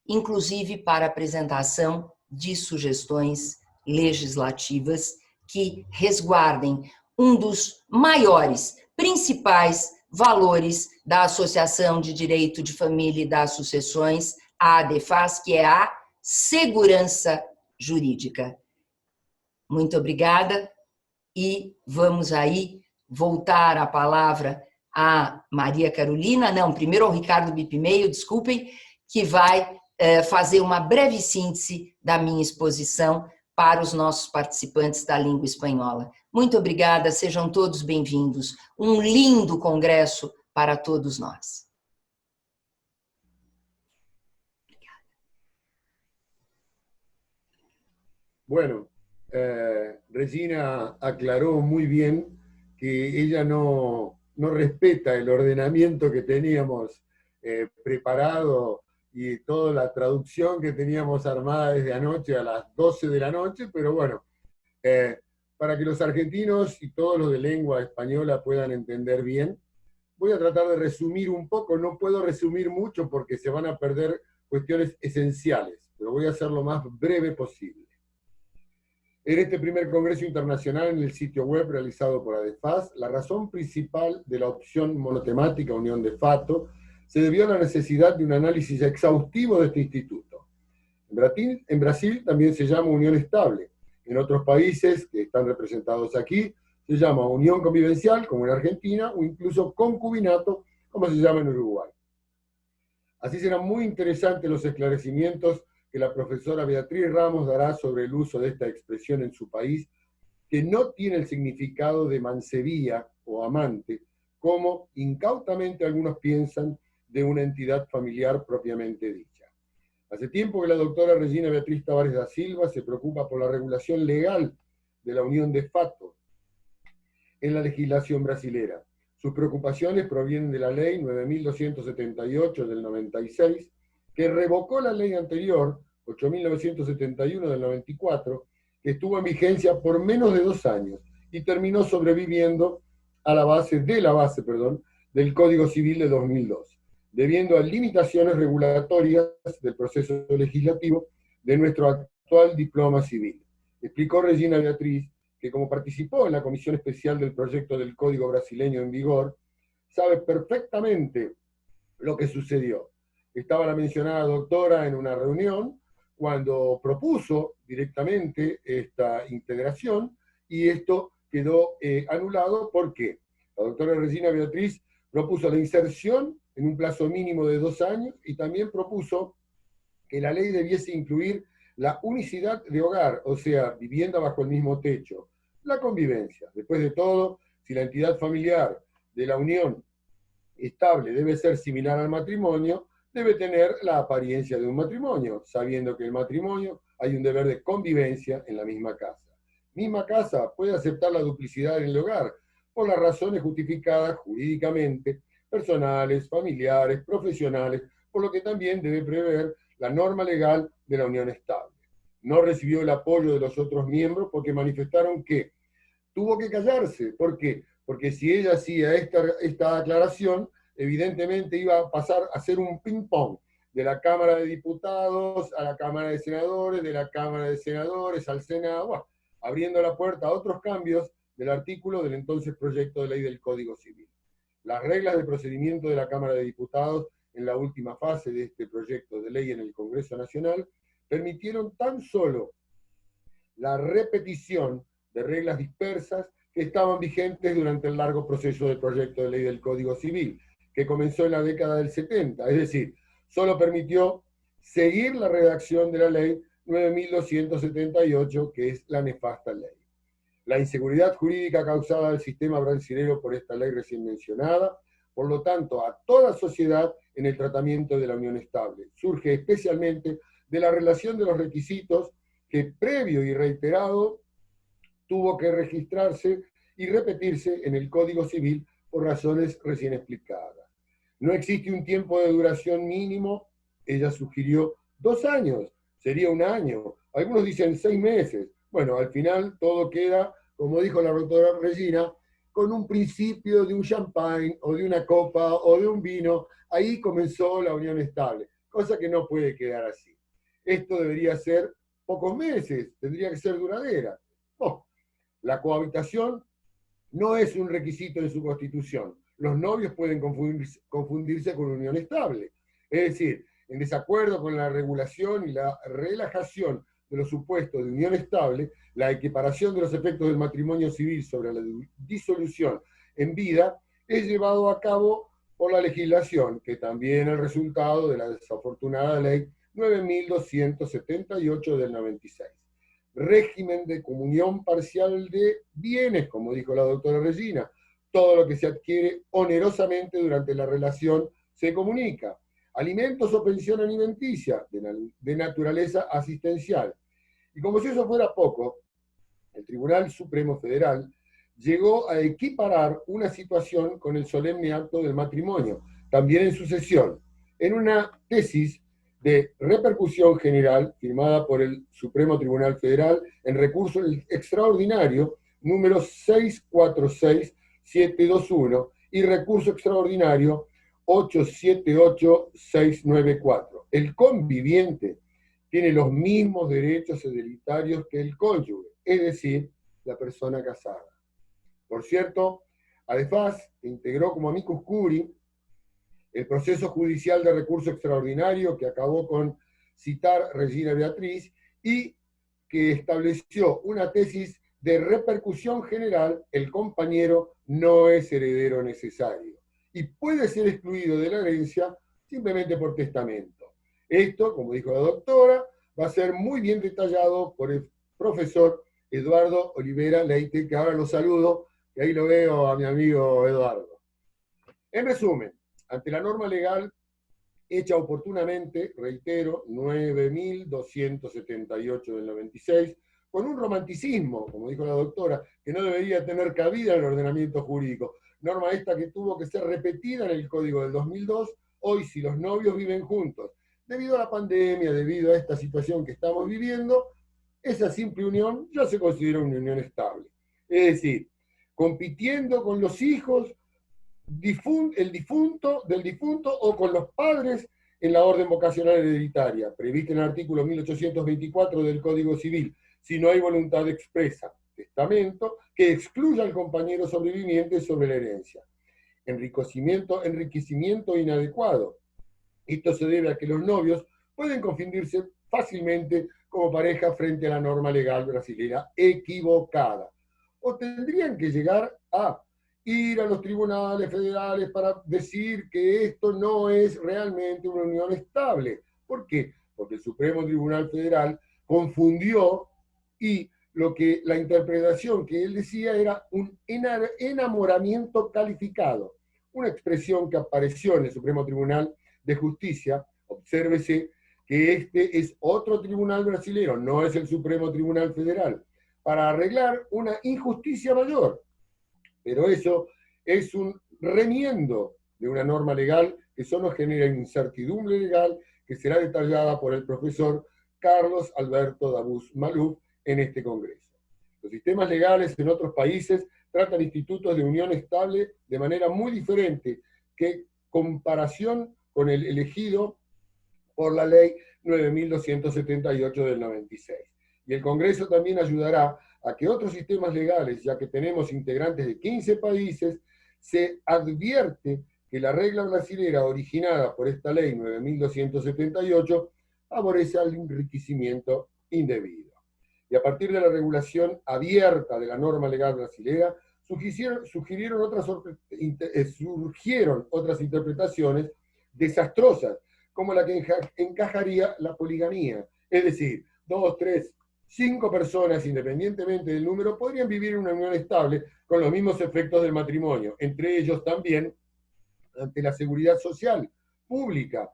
inclusive para apresentação de sugestões legislativas que resguardem um dos maiores, principais valores da Associação de Direito de Família e das Sucessões, a ADEFAS, que é a segurança jurídica. Muito obrigada e vamos aí voltar a palavra a Maria Carolina, não, primeiro ao Ricardo Bipmeil, desculpem, que vai fazer uma breve síntese da minha exposição para os nossos participantes da língua espanhola. Muito obrigada, sejam todos bem-vindos. Um lindo congresso para todos nós. Bueno, Regina aclaró muy bien que ella no respeta el ordenamiento que teníamos preparado y toda la traducción que teníamos armada desde anoche a las 12 de la noche, pero bueno, para que los argentinos y todos los de lengua española puedan entender bien, voy a tratar de resumir un poco. No puedo resumir mucho porque se van a perder cuestiones esenciales, pero voy a hacer lo más breve posible. En este primer Congreso Internacional en el sitio web realizado por ADEFAS, la razón principal de la opción monotemática Unión de Fato se debió a la necesidad de un análisis exhaustivo de este instituto. En Brasil también se llama unión estable. En otros países que están representados aquí se llama unión convivencial, como en Argentina, o incluso concubinato, como se llama en Uruguay. Así serán muy interesantes los esclarecimientos que la profesora Beatriz Ramos dará sobre el uso de esta expresión en su país, que no tiene el significado de mancebía o amante, como incautamente algunos piensan de una entidad familiar propiamente dicha. Hace tiempo que la doctora Regina Beatriz Tavares da Silva se preocupa por la regulación legal de la unión de fato en la legislación brasilera. Sus preocupaciones provienen de la ley 9.278 del 96, que revocó la ley anterior, 8.971 del 94, que estuvo en vigencia por menos de 2 años y terminó sobreviviendo a la base del Código Civil de 2002, debiendo a limitaciones regulatorias del proceso legislativo de nuestro actual diploma civil. Explicó Regina Beatriz que, como participó en la comisión especial del proyecto del Código brasileño en vigor, sabe perfectamente lo que sucedió. estaba la mencionada doctora en una reunión cuando propuso directamente esta integración, y esto quedó anulado. ¿Por qué? La doctora Regina Beatriz propuso la inserción en un plazo mínimo de 2 años y también propuso que la ley debiese incluir la unicidad de hogar, o sea, vivienda bajo el mismo techo, la convivencia. Después de todo, si la entidad familiar de la unión estable debe ser similar al matrimonio, debe tener la apariencia de un matrimonio, sabiendo que el matrimonio hay un deber de convivencia en la misma casa. Misma casa puede aceptar la duplicidad en el hogar por las razones justificadas jurídicamente, personales, familiares, profesionales, por lo que también debe prever la norma legal de la unión estable. No recibió el apoyo de los otros miembros porque manifestaron que tuvo que callarse. ¿Por qué? Porque si ella hacía esta aclaración, evidentemente iba a pasar a ser un ping-pong de la Cámara de Diputados a la Cámara de Senadores, de la Cámara de Senadores al Senado, bueno, abriendo la puerta a otros cambios del artículo del entonces proyecto de ley del Código Civil. Las reglas de procedimiento de la Cámara de Diputados en la última fase de este proyecto de ley en el Congreso Nacional permitieron tan solo la repetición de reglas dispersas que estaban vigentes durante el largo proceso del proyecto de ley del Código Civil, que comenzó en la década del 70, es decir, solo permitió seguir la redacción de la ley 9.278, que es la nefasta ley. La inseguridad jurídica causada al sistema brasileño por esta ley recién mencionada, por lo tanto, a toda sociedad en el tratamiento de la unión estable, surge especialmente de la relación de los requisitos que, previo y reiterado, tuvo que registrarse y repetirse en el Código Civil por razones recién explicadas. No existe un tiempo de duración mínimo. Ella sugirió 2 años, sería 1 año. Algunos dicen 6 meses. Bueno, al final todo queda, como dijo la doctora Regina, con un principio de un champagne o de una copa o de un vino. Ahí comenzó la unión estable, cosa que no puede quedar así. Esto debería ser pocos meses, tendría que ser duradera. No. La cohabitación no es un requisito en su constitución. Los novios pueden confundirse con unión estable. Es decir, en desacuerdo con la regulación y la relajación de los supuestos de unión estable, la equiparación de los efectos del matrimonio civil sobre la disolución en vida es llevado a cabo por la legislación, que también es el resultado de la desafortunada ley 9.278 del 96. Régimen de comunión parcial de bienes, como dijo la doctora Regina. Todo lo que se adquiere onerosamente durante la relación se comunica. Alimentos o pensión alimenticia de naturaleza asistencial. Y como si eso fuera poco, el Tribunal Supremo Federal llegó a equiparar una situación con el solemne acto del matrimonio, también en sucesión, en una tesis de repercusión general firmada por el Supremo Tribunal Federal en recurso extraordinario número 646721 y recurso extraordinario 878694. El conviviente tiene los mismos derechos hereditarios que el cónyuge, es decir, la persona casada. Por cierto, ADEFAS integró como amicus curiae el proceso judicial de recurso extraordinario que acabó con citar Regina Beatriz y que estableció una tesis de repercusión general: el compañero no es heredero necesario y puede ser excluido de la herencia simplemente por testamento. Esto, como dijo la doctora, va a ser muy bien detallado por el profesor Eduardo Olivera Leite, que ahora lo saludo, y ahí lo veo a mi amigo Eduardo. En resumen, ante la norma legal hecha oportunamente, reitero, 9.278 del 96, con un romanticismo, como dijo la doctora, que no debería tener cabida en el ordenamiento jurídico. Norma esta que tuvo que ser repetida en el Código del 2002, hoy si los novios viven juntos. Debido a la pandemia, debido a esta situación que estamos viviendo, esa simple unión ya se considera una unión estable. Es decir, compitiendo con los hijos del difunto o con los padres en la orden vocacional hereditaria, prevista en el artículo 1824 del Código Civil, si no hay voluntad expresa, testamento, que excluya al compañero sobreviviente sobre la herencia. Enriquecimiento inadecuado. Esto se debe a que los novios pueden confundirse fácilmente como pareja frente a la norma legal brasileña equivocada. O tendrían que llegar a ir a los tribunales federales para decir que esto no es realmente una unión estable. ¿Por qué? Porque el Supremo Tribunal Federal confundió y la interpretación que él decía era un enamoramiento calificado, una expresión que apareció en el Supremo Tribunal de Justicia. Obsérvese que este es otro tribunal brasileño, no es el Supremo Tribunal Federal, para arreglar una injusticia mayor. Pero eso es un remiendo de una norma legal que solo genera incertidumbre legal, que será detallada por el profesor Carlos Alberto Dabuz Maluf en este Congreso. Los sistemas legales en otros países tratan institutos de unión estable de manera muy diferente que comparación con el elegido por la ley 9278 del 96. Y el Congreso también ayudará a que otros sistemas legales, ya que tenemos integrantes de 15 países, se advierte que la regla brasilera originada por esta ley 9278 favorece al enriquecimiento indebido. Y a partir de la regulación abierta de la norma legal brasilera, surgieron otras interpretaciones desastrosas, como la que encajaría la poligamía. Es decir, 2, 3, 5 personas, independientemente del número, podrían vivir en una unión estable con los mismos efectos del matrimonio, entre ellos también ante la seguridad social pública.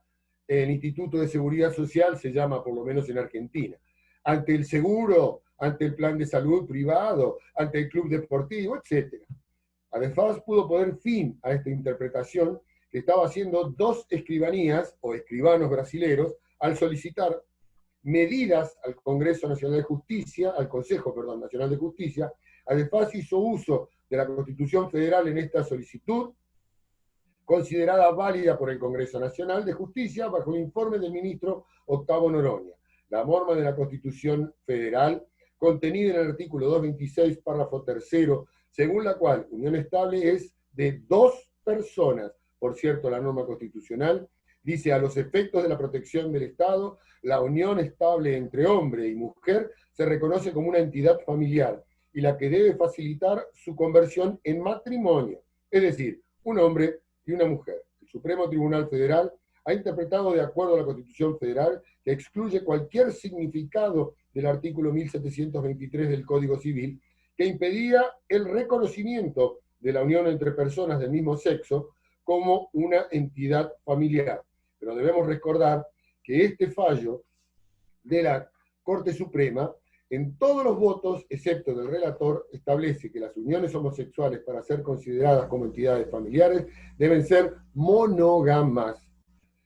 El Instituto de Seguridad Social se llama, por lo menos en Argentina, ante el seguro, ante el plan de salud privado, ante el club deportivo, etc. ADEFAS pudo poner fin a esta interpretación que estaba haciendo dos escribanías o escribanos brasileros al solicitar medidas al Congreso Nacional de Justicia, al Consejo, Nacional de Justicia. ADEFAS hizo uso de la Constitución Federal en esta solicitud, considerada válida por el Congreso Nacional de Justicia bajo el informe del ministro Octavio Noronha. La norma de la Constitución Federal, contenida en el artículo 226, párrafo 3º, según la cual unión estable es de 2 personas. Por cierto, la norma constitucional dice: a los efectos de la protección del Estado, la unión estable entre hombre y mujer se reconoce como una entidad familiar y la que debe facilitar su conversión en matrimonio, es decir, un hombre y una mujer. El Supremo Tribunal Federal ha interpretado de acuerdo a la Constitución Federal que excluye cualquier significado del artículo 1723 del Código Civil que impedía el reconocimiento de la unión entre personas del mismo sexo como una entidad familiar. Pero debemos recordar que este fallo de la Corte Suprema, en todos los votos, excepto del relator, establece que las uniones homosexuales, para ser consideradas como entidades familiares, deben ser monógamas.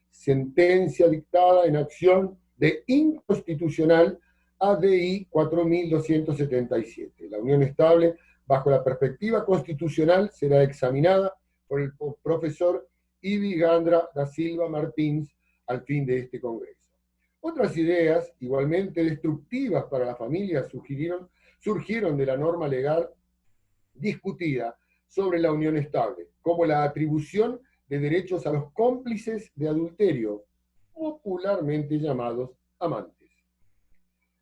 Sentencia dictada en acción de inconstitucional ADI 4277. La unión estable, bajo la perspectiva constitucional, será examinada por el profesor Ivi Gandra da Silva Martins al fin de este Congreso. Otras ideas, igualmente destructivas para la familia, surgieron de la norma legal discutida sobre la unión estable, como la atribución de derechos a los cómplices de adulterio, popularmente llamados amantes.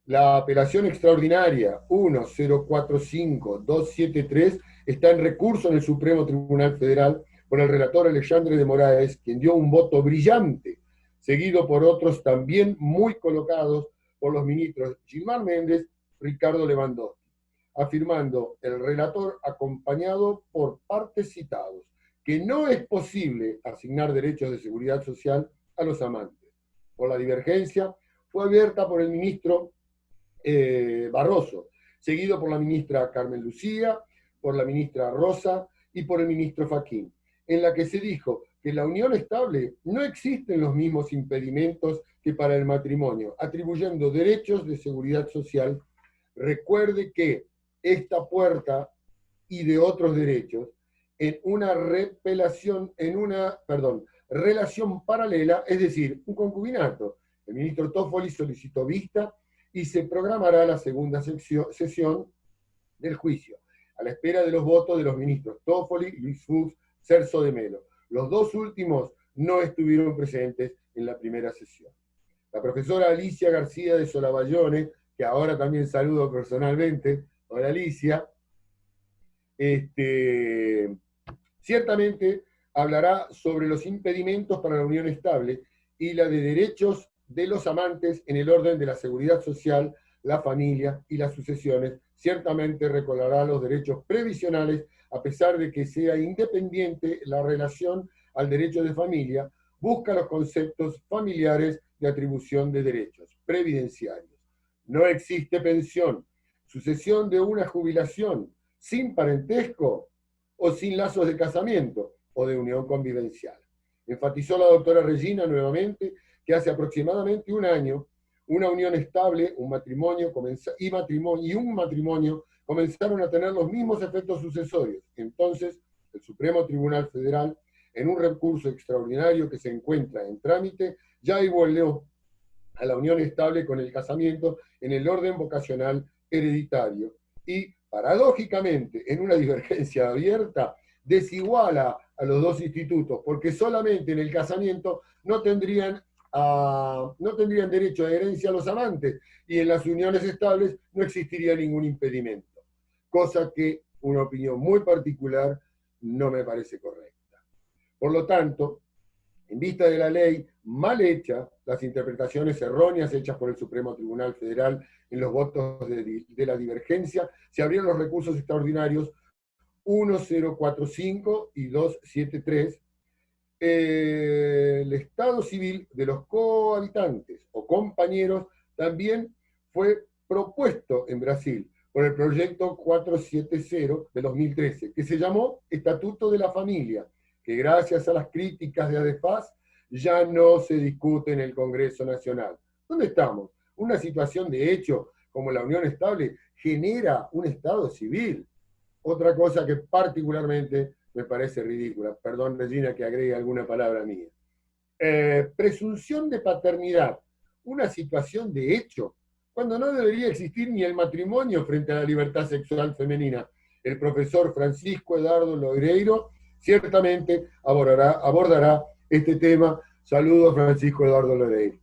La apelación extraordinaria 1045-273 está en recurso en el Supremo Tribunal Federal por el relator Alexandre de Moraes, quien dio un voto brillante, seguido por otros también muy colocados por los ministros Gilmar Méndez, Ricardo Lewandowski, afirmando el relator, acompañado por partes citados, que no es posible asignar derechos de seguridad social a los amantes. Por la divergencia, fue abierta por el ministro Barroso, seguido por la ministra Carmen Lucía, por la ministra Rosa y por el ministro Fachin, en la que se dijo que la unión estable no existen los mismos impedimentos que para el matrimonio, atribuyendo derechos de seguridad social. Recuerde que esta puerta y de otros derechos en una relación paralela, es decir, un concubinato. El ministro Toffoli solicitó vista y se programará la segunda sesión del juicio, a la espera de los votos de los ministros Toffoli, Luis Fuchs, Celso de Mello. Los dos últimos no estuvieron presentes en la primera sesión. La profesora Alicia García de Solavallone, que ahora también saludo personalmente, hola Alicia, ciertamente hablará sobre los impedimentos para la unión estable y la de derechos de los amantes en el orden de la seguridad social, la familia y las sucesiones. Ciertamente recordará los derechos previsionales, a pesar de que sea independiente la relación al derecho de familia, busca los conceptos familiares de atribución de derechos previdenciarios. No existe pensión, sucesión de una jubilación, sin parentesco o sin lazos de casamiento o de unión convivencial. Enfatizó la doctora Regina nuevamente que hace aproximadamente un año una unión estable, un matrimonio y un matrimonio comenzaron a tener los mismos efectos sucesorios. Entonces, el Supremo Tribunal Federal, en un recurso extraordinario que se encuentra en trámite, ya igualó a la unión estable con el casamiento en el orden vocacional hereditario y, paradójicamente, en una divergencia abierta, desiguala a los dos institutos, porque solamente en el casamiento no tendrían derecho a herencia a los amantes, y en las uniones estables no existiría ningún impedimento, cosa que, una opinión muy particular, no me parece correcta. Por lo tanto, en vista de la ley mal hecha, las interpretaciones erróneas hechas por el Supremo Tribunal Federal en los votos de la divergencia, se abrieron los recursos extraordinarios 1045 y 273. El estado civil de los cohabitantes o compañeros también fue propuesto en Brasil por el proyecto 470 de 2013, que se llamó Estatuto de la Familia, que gracias a las críticas de ADEFAS ya no se discute en el Congreso Nacional. ¿Dónde estamos? Una situación de hecho como la unión estable genera un estado civil. Otra cosa que particularmente me parece ridícula, perdón Regina que agregue alguna palabra mía. Presunción de paternidad, una situación de hecho, cuando no debería existir ni el matrimonio frente a la libertad sexual femenina. El profesor Francisco Eduardo Loureiro ciertamente abordará este tema. Saludos, Francisco Eduardo Loureiro.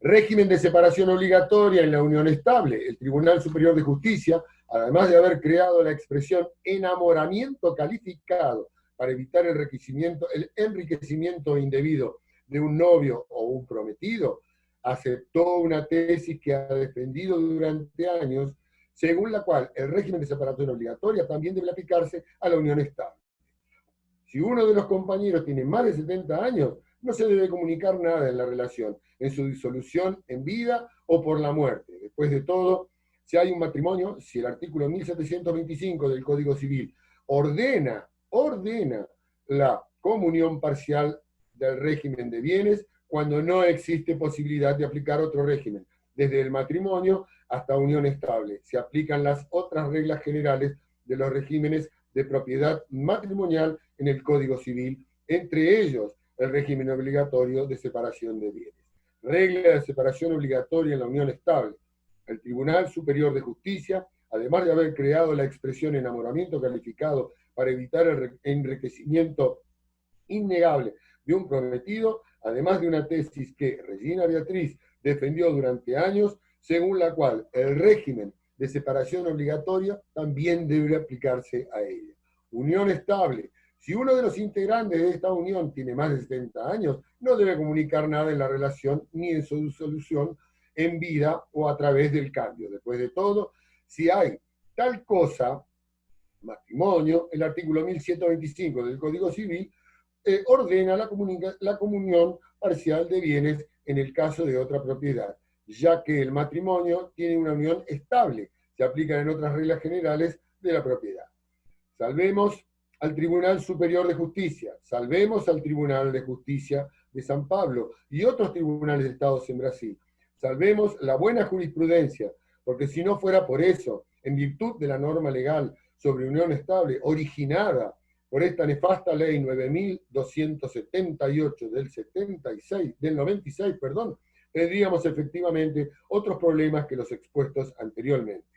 Régimen de separación obligatoria en la unión estable. El Tribunal Superior de Justicia, además de haber creado la expresión enamoramiento calificado para evitar el enriquecimiento indebido de un novio o un prometido, aceptó una tesis que ha defendido durante años, según la cual el régimen de separación obligatoria también debe aplicarse a la unión estable. Si uno de los compañeros tiene más de 70 años, no se debe comunicar nada en la relación, en su disolución en vida o por la muerte. Después de todo, si hay un matrimonio, si el artículo 1725 del Código Civil ordena la comunión parcial del régimen de bienes, cuando no existe posibilidad de aplicar otro régimen, desde el matrimonio hasta unión estable. Se aplican las otras reglas generales de los regímenes de propiedad matrimonial en el Código Civil, entre ellos el régimen obligatorio de separación de bienes. Regla de separación obligatoria en la unión estable. El Tribunal Superior de Justicia, además de haber creado la expresión enamoramiento calificado para evitar el enriquecimiento innegable de un prometido, además de una tesis que Regina Beatriz defendió durante años, según la cual el régimen de separación obligatoria también debe aplicarse a ella. Unión estable. Si uno de los integrantes de esta unión tiene más de 70 años, no debe comunicar nada en la relación ni en su disolución en vida o a través del cambio. Después de todo, si hay tal cosa, matrimonio, el artículo 1125 del Código Civil ordena la comunión parcial de bienes en el caso de otra propiedad, ya que el matrimonio tiene una unión estable, se aplican en otras reglas generales de la propiedad. Salvemos al Tribunal Superior de Justicia, salvemos al Tribunal de Justicia de San Pablo y otros tribunales de estados en Brasil. Salvemos la buena jurisprudencia, porque si no fuera por eso, en virtud de la norma legal sobre unión estable originada por esta nefasta ley 9278 del 96, tendríamos efectivamente otros problemas que los expuestos anteriormente.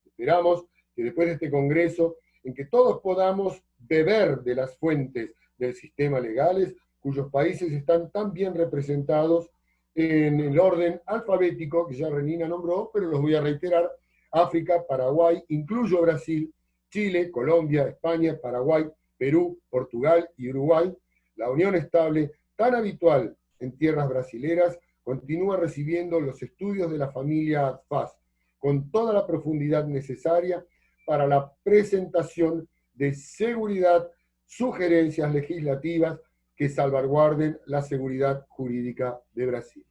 Esperamos que después de este congreso, en que todos podamos beber de las fuentes del sistema legales, cuyos países están tan bien representados en el orden alfabético, que ya Renina nombró, pero los voy a reiterar: África, Paraguay, incluyo Brasil, Chile, Colombia, España, Paraguay, Perú, Portugal y Uruguay. La unión estable, tan habitual en tierras brasileras, continúa recibiendo los estudios de la familia FAS, con toda la profundidad necesaria para la presentación de seguridad, sugerencias legislativas que salvaguarden la seguridad jurídica de Brasil.